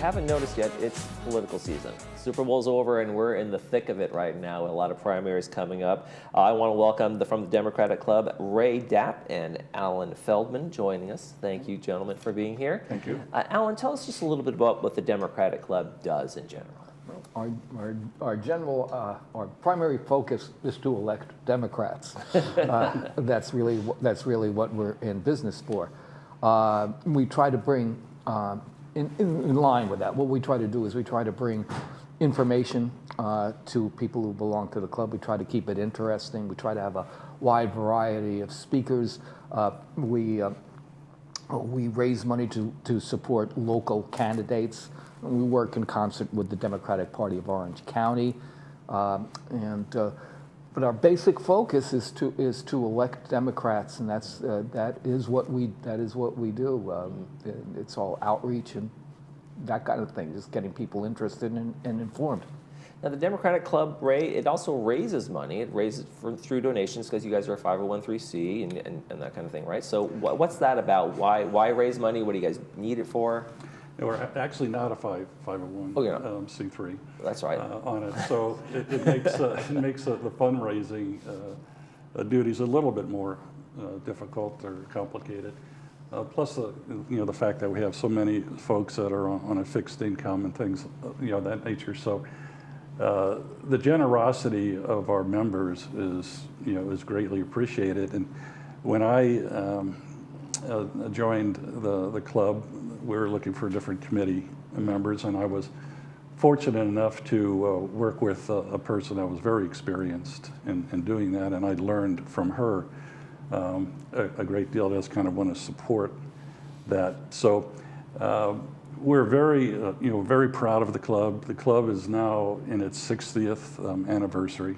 haven't noticed yet, it's political season. Super Bowl's over and we're in the thick of it right now with a lot of primaries coming up. I want to welcome from the Democratic Club, Ray Dapp and Alan Feldman joining us. Thank you, gentlemen, for being here. Thank you. Alan, tell us just a little bit about what the Democratic Club does in general. Our primary focus is to elect Democrats. That's really what we're in business for. We try to bring, in line with that, what we try to do is we try to bring information to people who belong to the club. We try to keep it interesting. We try to have a wide variety of speakers. We raise money to support local candidates. We work in concert with the Democratic Party of Orange County, but our basic focus is to elect Democrats, and that is what we do. It's all outreach and that kind of thing, just getting people interested and informed. Now, the Democratic Club, Ray, it also raises money. It raises through donations because you guys are a 501(c) and that kind of thing, right? So what's that about? Why raise money? What do you guys need it for? We're actually not a 501 C3. That's right. On it, so it makes the fundraising duties a little bit more difficult or complicated. Plus the fact that we have so many folks that are on a fixed income and things that nature. So the generosity of our members is greatly appreciated. And when I joined the club, we were looking for different committee members, and I was fortunate enough to work with a person that was very experienced in doing that, and I learned from her a great deal. That's kind of want to support that. So we're very proud of the club. The club is now in its 60th anniversary.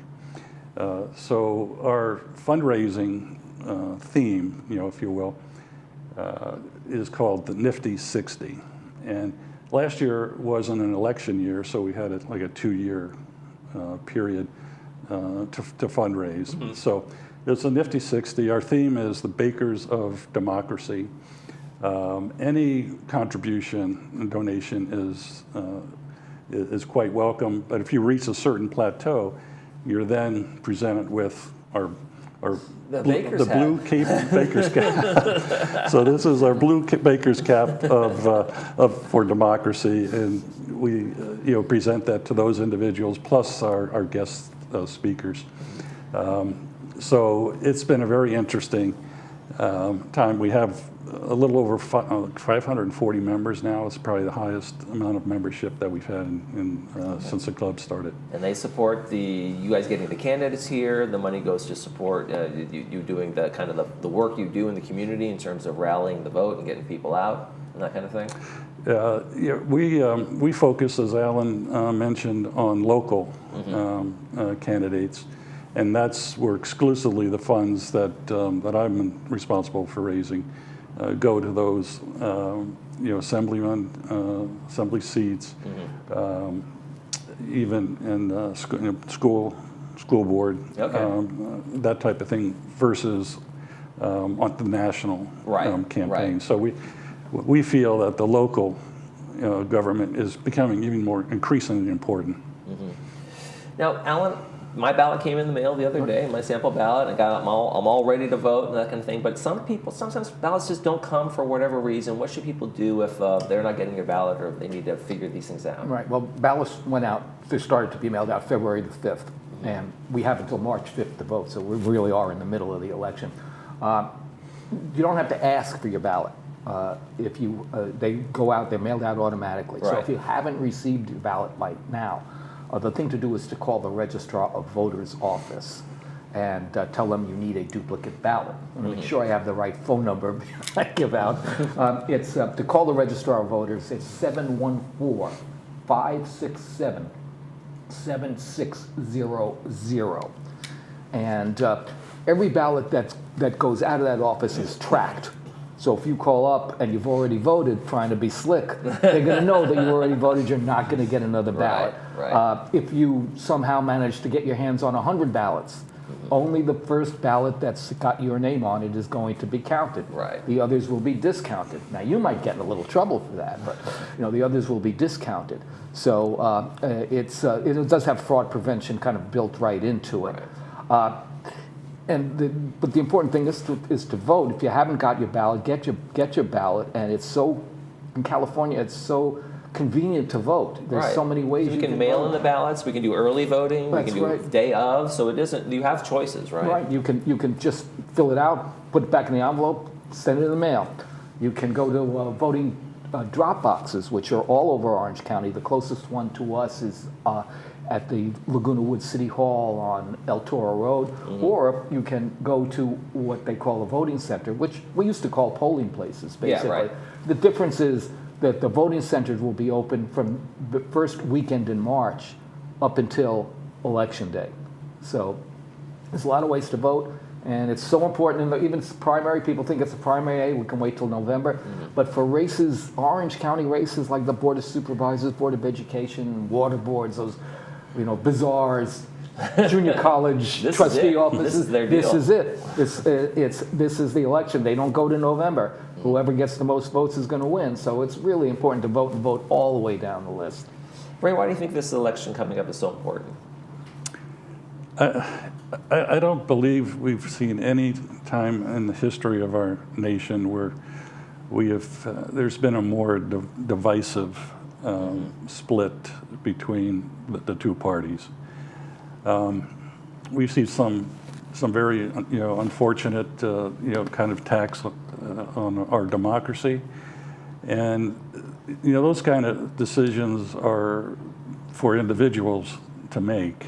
So our fundraising theme, if you will, is called the Nifty 60. And last year wasn't an election year, so we had a 2-year period to fundraise. Mm-hmm. So it's a Nifty 60. Our theme is the bakers of democracy. Any contribution and donation is quite welcome, but if you reach a certain plateau, you're then presented with our blue baker's cap. So this is our blue baker's cap for democracy, and we present that to those individuals plus our guest speakers. So it's been a very interesting time. We have a little over 540 members now. It's probably the highest amount of membership that we've had since the club started. And they support you guys getting the candidates here. The money goes to support you doing the kind of the work you do in the community in terms of rallying the vote and getting people out and that kind of thing. We focus, as Alan mentioned, on local candidates, and that's where exclusively the funds that I'm responsible for raising go to those assembly seats, even in school board, that type of thing, versus on the national campaign. Right. So we feel that the local government is becoming even more increasingly important. Mm-hmm. Now, Alan, my ballot came in the mail the other day, my sample ballot. I'm all ready to vote and that kind of thing. But sometimes ballots just don't come for whatever reason. What should people do if they're not getting their ballot or if they need to figure these things out? Right. Well, ballots went out. They started to be mailed out February the 5th, and we have until March 5th to vote. So we really are in the middle of the election. You don't have to ask for your ballot. If they go out, they're mailed out automatically. Right. So if you haven't received your ballot by now, the thing to do is to call the Registrar of Voters office and tell them you need a duplicate ballot. I'm going to make sure I have the right phone number I give out. It's to call the Registrar of Voters. It's 714-567-7600. And every ballot that goes out of that office is tracked. So if you call up and you've already voted trying to be slick, they're going to know that you already voted. You're not going to get another ballot. Right. If you somehow manage to get your hands on 100 ballots Only the first ballot that's got your name on it is going to be counted. Right. The others will be discounted. Now, you might get in a little trouble for that, but the others will be discounted. So it does have fraud prevention kind of built right into it. Right. But the important thing is to vote. If you haven't got your ballot, get your ballot. And in California, it's so convenient to vote. There's so many ways you can mail vote. in the ballots. We can do early voting. That's we can do right. day of. So it isn't. You have choices, right? Right. You can just fill it out, put it back in the envelope, send it in the mail. You can go to voting drop boxes, which are all over Orange County. The closest one to us is at the Laguna Woods City Hall on El Toro Road, or you can go to what they call a voting center, which we used to call polling places, basically. Yeah, right. The difference is that the voting centers will be open from the first weekend in March up until Election Day. So there's a lot of ways to vote, and it's so important. And even primary, people think it's a primary, we can wait till November. But for races, Orange County races like the Board of Supervisors, Board of Education, water boards, those bazaars, junior college trustee offices. This is their deal. This is it. This is the election. They don't go to November. Whoever gets the most votes is going to win. So it's really important to vote and vote all the way down the list. Ray, why do you think this election coming up is so important? I don't believe we've seen any time in the history of our nation where there's been a more divisive split between the two parties. We see some very unfortunate kind of attacks on our democracy, and those kind of decisions are for individuals to make.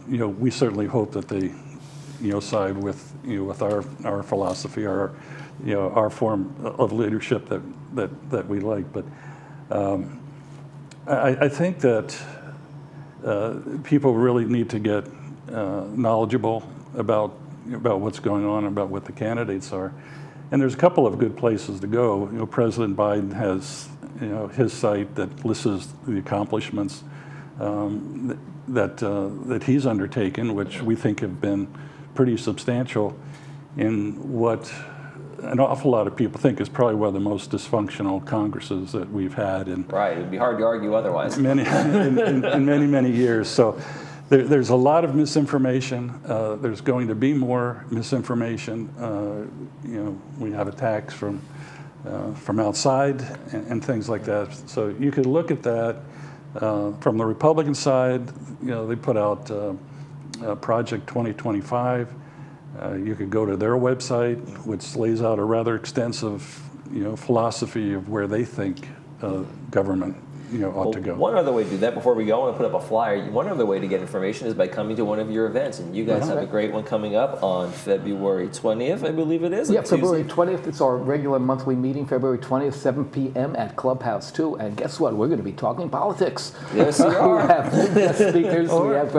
We certainly hope that they side with our philosophy, our form of leadership that we like, but I think that people really need to get knowledgeable about what's going on, about what the candidates are. And there's a couple of good places to go. President Biden has his site that lists the accomplishments that he's undertaken, which we think have been pretty substantial in what an awful lot of people think is probably one of the most dysfunctional Congresses that we've had in Right, it would be hard to argue otherwise. in many years. So there's a lot of misinformation. There's going to be more misinformation. We have attacks from outside and things like that. So you could look at that from the Republican side. They put out Project 2025. You could go to their website, which lays out a rather extensive, philosophy of where they think government, ought to go. One other way to do that, before we go, I want to put up a flyer. One other way to get information is by coming to one of your events, and you guys have a great one coming up on February 20th, I believe it is. Yeah, February 20th. It's our regular monthly meeting, February 20th, 7 p.m. at Clubhouse 2. And guess what? We're going to be talking politics. Yes, we are. We have guest speakers. We have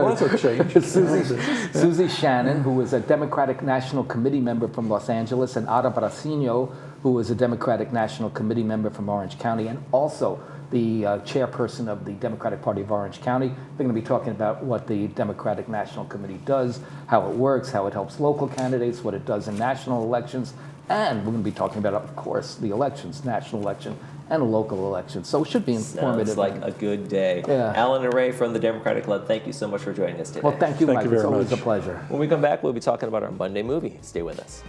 Susie Shannon, who is a Democratic National Committee member from Los Angeles, and Ada Brasino, who is a Democratic National Committee member from Orange County, and also the chairperson of the Democratic Party of Orange County. They're going to be talking about what the Democratic National Committee does, how it works, how it helps local candidates, what it does in national elections, and we're going to be talking about, of course, the elections, national election and a local election. So it should be informative. Sounds like a good day. Yeah. Alan and Ray from the Democratic Club, thank you so much for joining us today. Well, thank you, Mike. It's always a pleasure. When we come back, we'll be talking about our Monday movie. Stay with us.